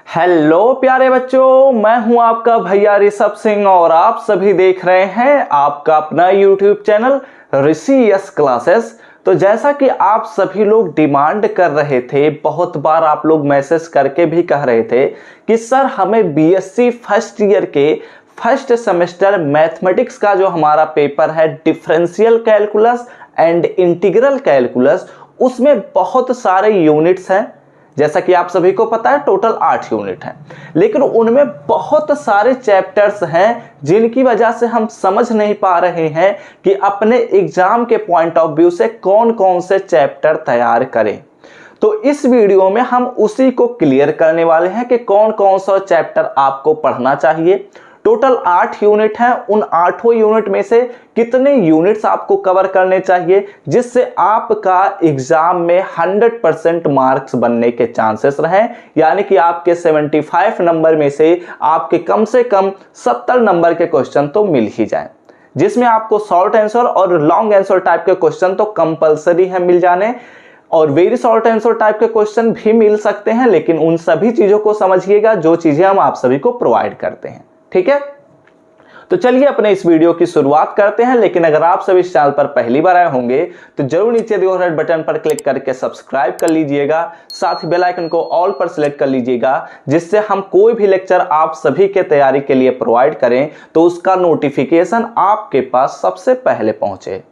Hello प्यारे बच्चों, मैं हूं आपका भैया ऋषभ सिंह और आप सभी देख रहे हैं आपका अपना यूट्यूब चैनल ऋषि यस क्लासेस। तो जैसा कि आप सभी लोग डिमांड कर रहे थे, बहुत बार आप लोग मैसेज करके भी कह रहे थे कि सर हमें बीएससी फर्स्ट ईयर के फर्स्ट सेमेस्टर मैथमेटिक्स का जो हमारा पेपर है differential calculus and integral calculus, उसमें बहुत सारे यूनिट्स हैं। जैसा कि आप सभी को पता है टोटल 8 यूनिट हैं, लेकिन उनमें बहुत सारे चैप्टर्स हैं जिनकी वजह से हम समझ नहीं पा रहे हैं कि अपने एग्जाम के पॉइंट ऑफ व्यू से कौन कौन से चैप्टर तैयार करें। तो इस वीडियो में हम उसी को क्लियर करने वाले हैं कि कौन कौन सा चैप्टर आपको पढ़ना चाहिए। टोटल 8 यूनिट हैं, उन 8 यूनिट में से कितने यूनिट्स आपको कवर करने चाहिए जिससे आपका एग्जाम में 100% मार्क्स बनने के चांसेस रहें, यानी कि आपके 75 नंबर में से आपके कम से कम 70 नंबर के क्वेश्चन तो मिल ही जाएं, जिसमें आपको शॉर्ट आंसर और लॉन्ग आंसर टाइप के क्वेश्चन तो कंपलसरी है मिल जाने, और वेरी शॉर्ट आंसर टाइप के क्वेश्चन भी मिल सकते हैं, लेकिन उन सभी चीजों को समझिएगा जो चीजें हम आप सभी को प्रोवाइड करते हैं। ठीक है, तो चलिए अपने इस वीडियो की शुरुआत करते हैं। लेकिन अगर आप सभी इस चैनल पर पहली बार आए होंगे तो जरूर नीचे दिए रेड बटन पर क्लिक करके सब्सक्राइब कर लीजिएगा, साथ ही बेल आइकन को ऑल पर सिलेक्ट कर लीजिएगा, जिससे हम कोई भी लेक्चर आप सभी के तैयारी के लिए प्रोवाइड करें तो उसका नोटिफिकेशन आपके पास सबसे पहले पहुंचे।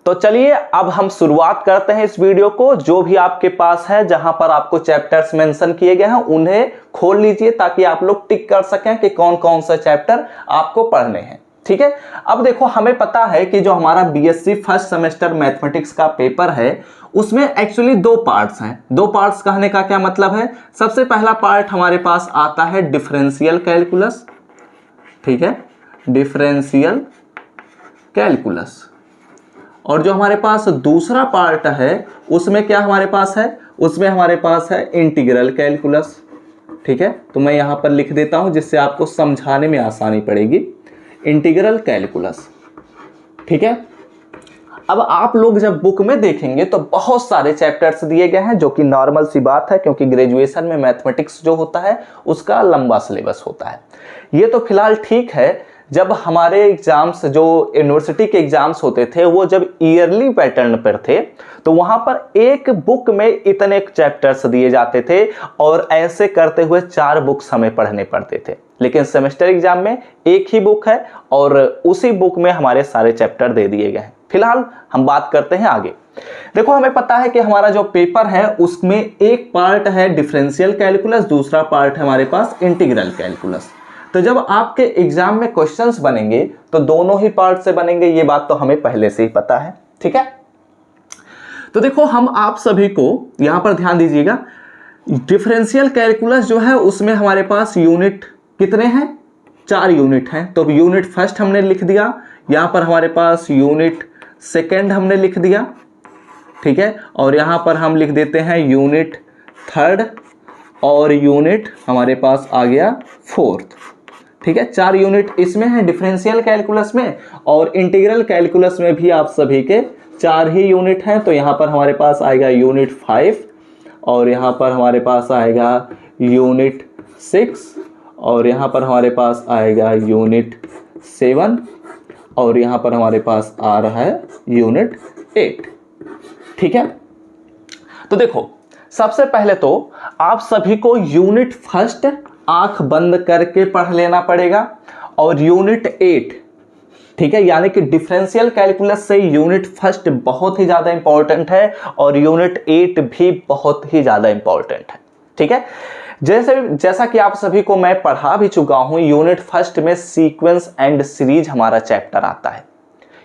तो चलिए अब हम शुरुआत करते हैं इस वीडियो को। जो भी आपके पास है, जहां पर आपको चैप्टर्स मेंशन किए गए हैं, उन्हें खोल लीजिए ताकि आप लोग टिक कर सकें कि कौन कौन से चैप्टर आपको पढ़ने हैं। ठीक है, अब देखो हमें पता है कि जो हमारा बीएससी फर्स्ट सेमेस्टर मैथमेटिक्स का पेपर है उसमें एक्चुअली 2 पार्ट्स हैं। 2 पार्ट्स कहने का क्या मतलब है? सबसे पहला पार्ट हमारे पास आता है डिफरेंशियल कैलकुलस। ठीक है, डिफरेंशियल कैलकुलस। और जो हमारे पास दूसरा पार्ट है उसमें क्या हमारे पास है? उसमें हमारे पास है इंटीग्रल कैलकुलस। ठीक है, तो मैं यहां पर लिख देता हूं जिससे आपको समझाने में आसानी पड़ेगी। Integral calculus. ठीक है, अब आप लोग जब बुक में देखेंगे तो बहुत सारे चैप्टर्स दिए गए हैं, जो कि नॉर्मल सी बात है क्योंकि ग्रेजुएशन में मैथमेटिक्स जो होता है उसका लंबा सिलेबस होता है। ये तो फिलहाल ठीक है, जब हमारे एग्जाम्स जो यूनिवर्सिटी के एग्जाम्स होते थे वो जब ईयरली पैटर्न पर थे तो वहां पर एक बुक में इतने चैप्टर्स दिए जाते थे और ऐसे करते हुए 4 बुक्स हमें पढ़ने पड़ते थे। लेकिन सेमेस्टर एग्जाम में एक ही बुक है और उसी बुक में हमारे सारे चैप्टर दे दिए गए हैं। फिलहाल हम बात करते हैं आगे। देखो हमें पता है कि हमारा जो पेपर है उसमें एक पार्ट है डिफरेंशियल कैलकुलस, दूसरा पार्ट है हमारे पास इंटीग्रल कैलकुलस। तो जब आपके एग्जाम में क्वेश्चंस बनेंगे तो दोनों ही पार्ट से बनेंगे, ये बात तो हमें पहले से ही पता है। ठीक है, तो देखो हम आप सभी को यहां पर ध्यान दीजिएगा, डिफरेंशियल कैलकुलस जो है उसमें हमारे पास यूनिट कितने हैं? 4 यूनिट हैं। तो यूनिट फर्स्ट हमने लिख दिया, यहां पर हमारे पास यूनिट सेकेंड हमने लिख दिया। ठीक है, और यहां पर हम लिख देते हैं यूनिट थर्ड और यूनिट हमारे पास आ गया फोर्थ। ठीक है, 4 यूनिट इसमें है डिफरेंशियल कैलकुलस में, और इंटीग्रल कैलकुलस में भी आप सभी के 4 ही यूनिट हैं। तो यहाँ पर हमारे पास आएगा यूनिट 5 और यहाँ पर हमारे पास आएगा यूनिट 6 और यहाँ पर हमारे पास आएगा यूनिट 7 और यहाँ पर हमारे पास आ रहा है यूनिट 8। ठीक है, तो देखो सबसे पहले तो आप सभी को यूनिट फर्स्ट आंख बंद करके पढ़ लेना पड़ेगा और यूनिट 8, ठीक है, यानी कि डिफरेंशियल कैलकुलस से यूनिट फर्स्ट बहुत ही ज्यादा इंपॉर्टेंट है और यूनिट 8 भी बहुत ही ज्यादा इंपॉर्टेंट है। ठीक है, जैसा कि आप सभी को मैं पढ़ा भी चुका हूं, यूनिट फर्स्ट में सीक्वेंस एंड सीरीज हमारा चैप्टर आता है।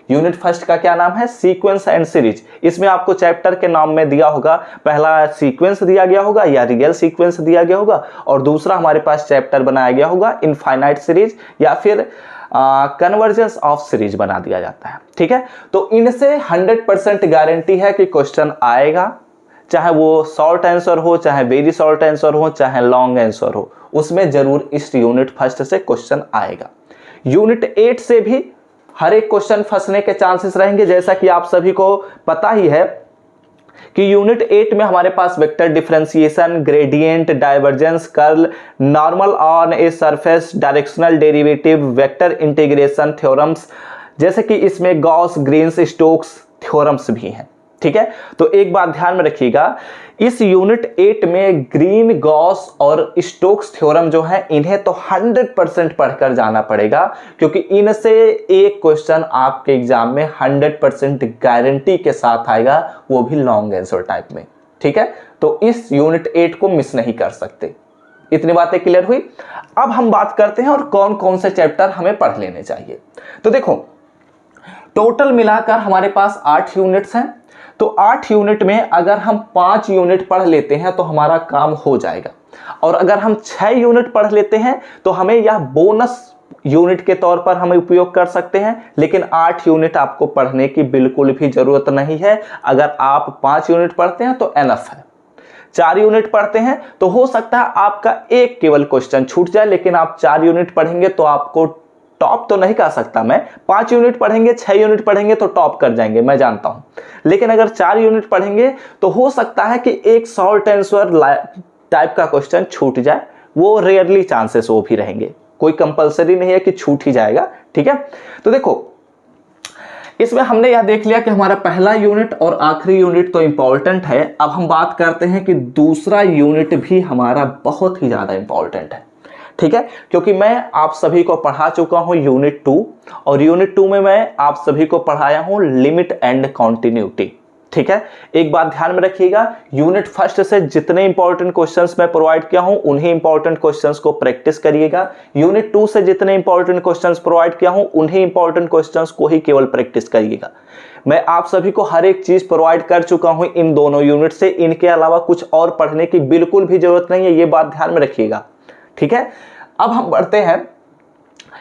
यूनिट फर्स्ट का क्या नाम है? Sequence and series. इसमें आपको चैप्टर के नाम में दिया होगा, पहला सीक्वेंस दिया गया होगा या रियल सीक्वेंस दिया गया होगा, और दूसरा हमारे पास चैप्टर बनाया गया होगा इनफाइनाइट सीरीज या फिर कन्वर्जेंस ऑफ सीरीज बना दिया जाता है। ठीक है, तो इनसे 100% गारंटी है कि क्वेश्चन आएगा, चाहे वो शॉर्ट आंसर हो, चाहे वेरी शॉर्ट आंसर हो, चाहे लॉन्ग आंसर हो, उसमें जरूर इस यूनिट फर्स्ट से क्वेश्चन आएगा। यूनिट 8 से भी हर एक क्वेश्चन फंसने के चांसेस रहेंगे। जैसा कि आप सभी को पता ही है कि यूनिट 8 में हमारे पास vector differentiation, gradient, divergence, curl, normal on a surface, directional derivative, vector integration theorems, जैसे कि इसमें गॉस, ग्रीन्स, स्टोक्स थ्योरम्स भी हैं। ठीक है, तो एक बात ध्यान में रखिएगा, इस यूनिट 8 में ग्रीन, गॉस और स्टोक्स थ्योरम जो है इन्हें तो 100% पढ़कर जाना पड़ेगा, क्योंकि इनसे एक क्वेश्चन आपके एग्जाम में 100% गारंटी के साथ आएगा, वो भी लॉन्ग आंसर टाइप में। ठीक है, तो इस यूनिट 8 को मिस नहीं कर सकते। इतनी बातें क्लियर हुई। अब हम बात करते हैं और कौन कौन से चैप्टर हमें पढ़ लेने चाहिए। तो देखो, टोटल मिलाकर हमारे पास 8 यूनिट्स हैं, तो 8 यूनिट में अगर हम 5 यूनिट पढ़ लेते हैं तो हमारा काम हो जाएगा, और अगर हम 6 यूनिट पढ़ लेते हैं तो हमें यह बोनस यूनिट के तौर पर हम उपयोग कर सकते हैं। लेकिन 8 यूनिट आपको पढ़ने की बिल्कुल भी जरूरत नहीं है। अगर आप 5 यूनिट पढ़ते हैं तो एनफ है। 4 यूनिट पढ़ते हैं तो हो सकता है आपका एक केवल क्वेश्चन छूट जाए, लेकिन आप 4 यूनिट पढ़ेंगे तो आपको टॉप तो नहीं कर सकता मैं। 5 यूनिट पढ़ेंगे, 6 यूनिट पढ़ेंगे तो टॉप कर जाएंगे, मैं जानता हूं। लेकिन अगर 4 यूनिट पढ़ेंगे तो हो सकता है कि एक शॉर्ट आंसर टाइप का क्वेश्चन छूट जाए, वो रेयरली चांसेस वो भी रहेंगे, कोई कंपलसरी नहीं है कि छूट ही जाएगा। ठीक है, तो देखो, इसमें हमने यह देख लिया कि हमारा पहला यूनिट और आखिरी यूनिट तो इंपॉर्टेंट है। अब हम बात करते हैं कि दूसरा यूनिट भी हमारा बहुत ही ज्यादा इंपॉर्टेंट है। ठीक है, क्योंकि मैं आप सभी को पढ़ा चुका हूं यूनिट 2, और यूनिट 2 में मैं आप सभी को पढ़ाया हूं लिमिट एंड कॉन्टिन्यूटी। ठीक है, एक बात ध्यान में रखिएगा, यूनिट फर्स्ट से जितने इंपॉर्टेंट क्वेश्चंस मैं प्रोवाइड किया हूं उन्हीं इंपॉर्टेंट क्वेश्चंस को प्रैक्टिस करिएगा। यूनिट 2 से जितने इंपॉर्टेंट क्वेश्चंस प्रोवाइड किया हूं उन्हीं इंपॉर्टेंट क्वेश्चंस को ही केवल प्रैक्टिस करिएगा। मैं आप सभी को हर एक चीज प्रोवाइड कर चुका हूं इन दोनों यूनिट से, इनके अलावा कुछ और पढ़ने की बिल्कुल भी जरूरत नहीं है, ये बात ध्यान में रखिएगा। ठीक है, अब हम बढ़ते हैं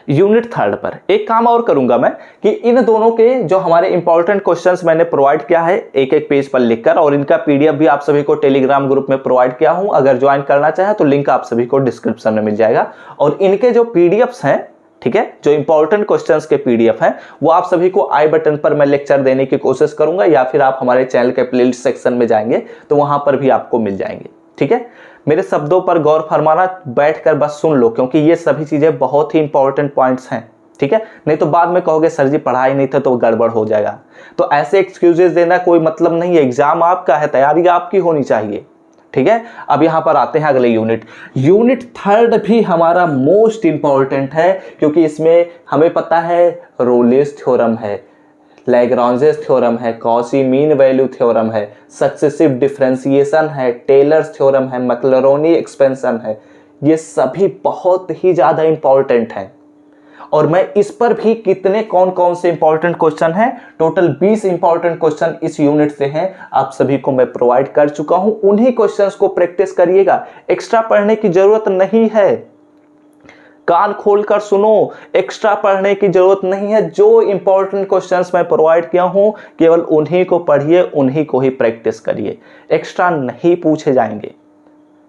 यूनिट 3 पर। एक काम और करूंगा मैं कि इन दोनों के जो हमारे इंपॉर्टेंट क्वेश्चंस मैंने प्रोवाइड किया है एक एक पेज पर लिखकर, और इनका पीडीएफ भी आप सभी को टेलीग्राम ग्रुप में प्रोवाइड किया हूं। अगर ज्वाइन करना चाहे तो लिंक आप सभी को डिस्क्रिप्शन में मिल जाएगा। और इनके जो पीडीएफ्स हैं, ठीक है, जो इंपॉर्टेंट क्वेश्चंस के पीडीएफ हैं, वो आप सभी को आई बटन पर मैं लेक्चर देने की कोशिश करूंगा, या फिर आप हमारे चैनल के प्लेलिस्ट सेक्शन में जाएंगे तो वहां पर भी आपको मिल जाएंगे। ठीक है, मेरे शब्दों पर गौर फरमाना, बैठकर बस सुन लो, क्योंकि ये सभी चीजें बहुत ही इंपॉर्टेंट पॉइंट्स हैं। ठीक है, नहीं तो बाद में कहोगे सर जी पढ़ाई नहीं था तो गड़बड़ हो जाएगा। तो ऐसे एक्सक्यूजेस देना कोई मतलब नहीं है, एग्जाम आपका है, तैयारी आपकी होनी चाहिए। ठीक है, अब यहां पर आते हैं अगले यूनिट। यूनिट 3 भी हमारा मोस्ट इंपॉर्टेंट है, क्योंकि इसमें हमें पता है रोलेस थ्योरम है, लैग्रांजेस थ्योरम है, कॉची मीन वैल्यू थ्योरम है, सक्सेसिव डिफरेंशिएशन है, टेलर्स थ्योरम है, मैक्लरोनी एक्सपेंशन है। ये सभी बहुत ही ज्यादा इंपॉर्टेंट हैं, और मैं इस पर भी कितने कौन कौन से इंपॉर्टेंट क्वेश्चन हैं, टोटल 20 इंपॉर्टेंट क्वेश्चन इस यूनिट से हैं, आप सभी को मैं प्रोवाइड कर चुका हूं। उन्हीं क्वेश्चंस को प्रैक्टिस करिएगा, एक्स्ट्रा पढ़ने की जरूरत नहीं है। कान खोलकर सुनो, एक्स्ट्रा पढ़ने की जरूरत नहीं है। जो इंपॉर्टेंट क्वेश्चंस मैं प्रोवाइड किया हूं केवल उन्हीं को पढ़िए, उन्हीं को ही प्रैक्टिस करिए, एक्स्ट्रा नहीं पूछे जाएंगे।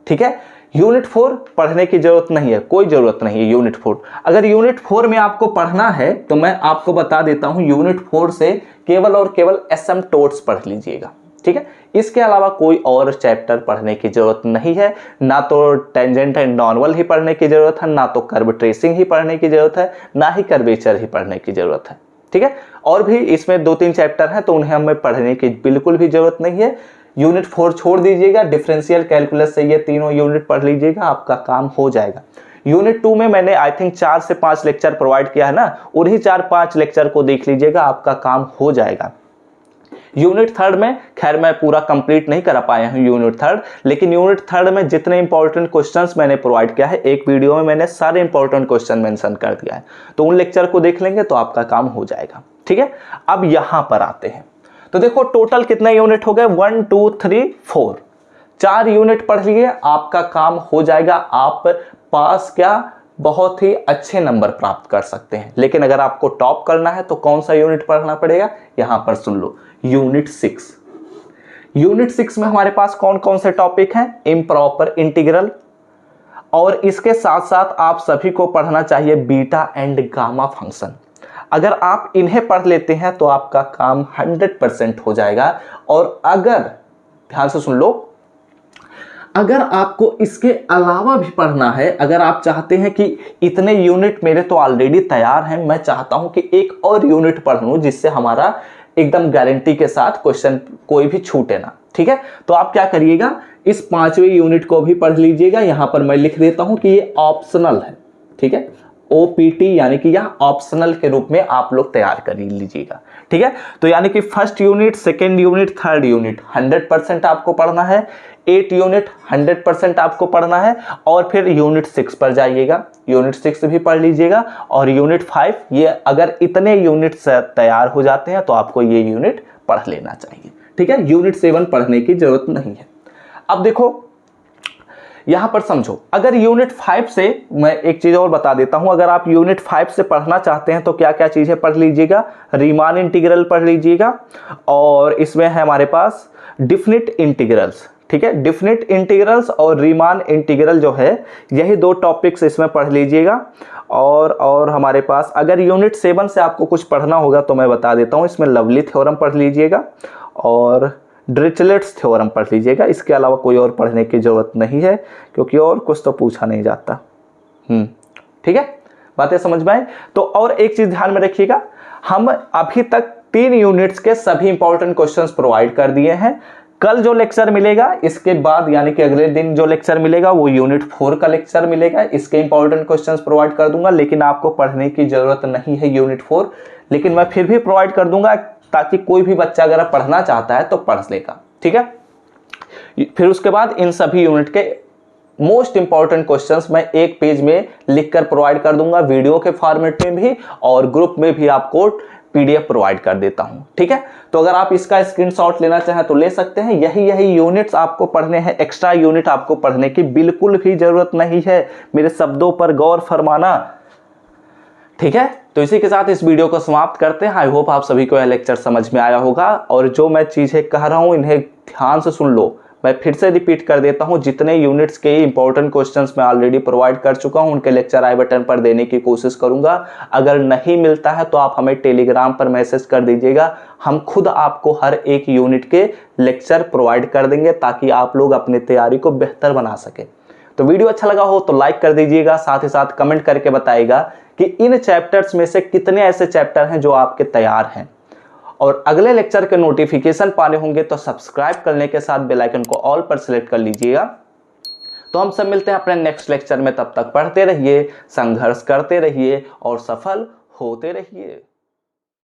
ठीक है, यूनिट 4 पढ़ने की जरूरत नहीं है, कोई जरूरत नहीं है यूनिट 4। अगर यूनिट 4 में आपको पढ़ना है तो मैं आपको बता देता हूं, यूनिट 4 से केवल और केवल एसिम्पटोट्स पढ़ लीजिएगा। ठीक है, इसके अलावा कोई और चैप्टर पढ़ने की जरूरत नहीं है, ना तो टेंजेंट एंड नॉर्मल ही पढ़ने की जरूरत है, ना तो कर्व ट्रेसिंग ही पढ़ने की जरूरत है, ना ही कर्वेचर ही पढ़ने की जरूरत है। ठीक है, और भी इसमें 2-3 चैप्टर हैं तो उन्हें हमें पढ़ने की बिल्कुल भी जरूरत नहीं है। यूनिट 4 छोड़ दीजिएगा, डिफरेंशियल कैलकुलस से ये तीनों यूनिट पढ़ लीजिएगा, आपका काम हो जाएगा। यूनिट 2 में मैंने आई थिंक 4 से 5 लेक्चर प्रोवाइड किया है ना, उन्हीं 4-5 लेक्चर को देख लीजिएगा, आपका काम हो जाएगा। यूनिट 3 में खैर मैं पूरा कंप्लीट नहीं कर पाया हूं यूनिट 3, लेकिन यूनिट 3 में जितने इंपॉर्टेंट क्वेश्चंस मैंने प्रोवाइड किया है, एक वीडियो में मैंने सारे इंपॉर्टेंट क्वेश्चन मेंशन कर दिया है, तो उन लेक्चर को देख लेंगे तो आपका काम हो जाएगा। ठीक है, अब यहां पर आते हैं, तो देखो टोटल कितने यूनिट हो गए, 1 2 3 4, 4 यूनिट पढ़ लिए, आपका काम हो जाएगा। आप पास क्या बहुत ही अच्छे नंबर प्राप्त कर सकते हैं। लेकिन अगर आपको टॉप करना है तो कौन सा यूनिट पढ़ना पड़ेगा, यहां पर सुन लो, यूनिट 6। यूनिट 6 में हमारे पास कौन कौन से टॉपिक हैं, इम्प्रॉपर इंटीग्रल, और इसके साथ साथ आप सभी को पढ़ना चाहिए बीटा एंड गामा फंक्शन। अगर आप इन्हें पढ़ लेते हैं तो आपका काम 100% हो जाएगा। और अगर ध्यान से सुन लो, अगर आपको इसके अलावा भी पढ़ना है, अगर आप चाहते हैं कि इतने यूनिट मेरे तो ऑलरेडी तैयार हैं, मैं चाहता हूं कि एक और यूनिट पढ़ लूं जिससे हमारा एकदम गारंटी के साथ क्वेश्चन कोई भी छूटे ना, ठीक है, तो आप क्या करिएगा, इस 5वें यूनिट को भी पढ़ लीजिएगा। यहां पर मैं लिख देता हूं कि ये ऑप्शनल है, ठीक है, OPT यानी कि यह ऑप्शनल के रूप में आप लोग तैयार कर लीजिएगा, ठीक है। तो यानी कि first unit, second unit, third unit 100% आपको पढ़ना है, 8 यूनिट 100% आपको पढ़ना है, और फिर यूनिट 6 पर जाइएगा, यूनिट 6 भी पढ़ लीजिएगा, और यूनिट 5, ये अगर इतने यूनिट तैयार हो जाते हैं तो आपको ये यूनिट पढ़ लेना चाहिए, ठीक है। यूनिट 7 पढ़ने की जरूरत नहीं है। अब देखो यहां पर समझो, अगर यूनिट 5 से, मैं एक चीज और बता देता हूं, अगर आप यूनिट 5 से पढ़ना चाहते हैं तो क्या क्या चीजें पढ़ लीजिएगा, रीमान इंटीग्रल पढ़ लीजिएगा, और इसमें है हमारे पास डिफिनिट इंटीग्रल्स, ठीक है, डिफिनिट इंटीग्रल्स और रीमान इंटीग्रल जो है, यही 2 टॉपिक्स इसमें पढ़ लीजिएगा। और हमारे पास अगर यूनिट 7 से आपको कुछ पढ़ना होगा तो मैं बता देता हूं, इसमें लवली थ्योरम पढ़ लीजिएगा और डिरिचलेट्स थ्योरम पढ़ लीजिएगा। इसके अलावा कोई और पढ़ने की जरूरत नहीं है, क्योंकि और कुछ तो पूछा नहीं जाता। ठीक है, बातें समझ में आए। तो और एक चीज ध्यान में रखिएगा, हम अभी तक 3 यूनिट्स के सभी इंपॉर्टेंट क्वेश्चंस प्रोवाइड कर दिए हैं। कल जो लेक्चर मिलेगा, इसके बाद यानी कि अगले दिन जो लेक्चर मिलेगा वो यूनिट 4 का लेक्चर मिलेगा। इसके इंपॉर्टेंट क्वेश्चंस प्रोवाइड कर दूंगा, लेकिन आपको पढ़ने की जरूरत नहीं है यूनिट 4, लेकिन मैं फिर भी प्रोवाइड कर दूंगा ताकि कोई भी बच्चा अगर पढ़ना चाहता है तो पढ़ लेगा, ठीक है। फिर उसके बाद इन सभी यूनिट के मोस्ट इंपॉर्टेंट क्वेश्चंस मैं एक पेज में लिखकर प्रोवाइड कर दूंगा, वीडियो के फॉर्मेट में भी और ग्रुप में भी आपको PDF प्रोवाइड कर देता हूं, ठीक है। तो अगर आप इसका स्क्रीनशॉट लेना चाहें तो ले सकते हैं। यही यूनिट्स आपको पढ़ने हैं, एक्स्ट्रा यूनिट आपको पढ़ने की बिल्कुल भी जरूरत नहीं है, मेरे शब्दों पर गौर फरमाना, ठीक है। तो इसी के साथ इस वीडियो को समाप्त करते हैं। आई होप आप सभी को यह लेक्चर समझ में आया होगा, और जो मैं चीजें कह रहा हूं इन्हें ध्यान से सुन लो। मैं फिर से रिपीट कर देता हूं, जितने यूनिट्स के इंपॉर्टेंट क्वेश्चंस मैं ऑलरेडी प्रोवाइड कर चुका हूं, उनके लेक्चर आई बटन पर देने की कोशिश करूंगा। अगर नहीं मिलता है तो आप हमें टेलीग्राम पर मैसेज कर दीजिएगा, हम खुद आपको हर एक यूनिट के लेक्चर प्रोवाइड कर देंगे ताकि आप लोग अपनी तैयारी को बेहतर बना सके। तो वीडियो अच्छा लगा हो तो लाइक कर दीजिएगा, साथ ही साथ कमेंट करके बताइएगा कि इन चैप्टर्स में से कितने ऐसे चैप्टर हैं जो आपके तैयार हैं, और अगले लेक्चर के नोटिफिकेशन पाने होंगे तो सब्सक्राइब करने के साथ बेल आइकन को ऑल पर सिलेक्ट कर लीजिएगा। तो हम सब मिलते हैं अपने नेक्स्ट लेक्चर में, तब तक पढ़ते रहिए, संघर्ष करते रहिए और सफल होते रहिए।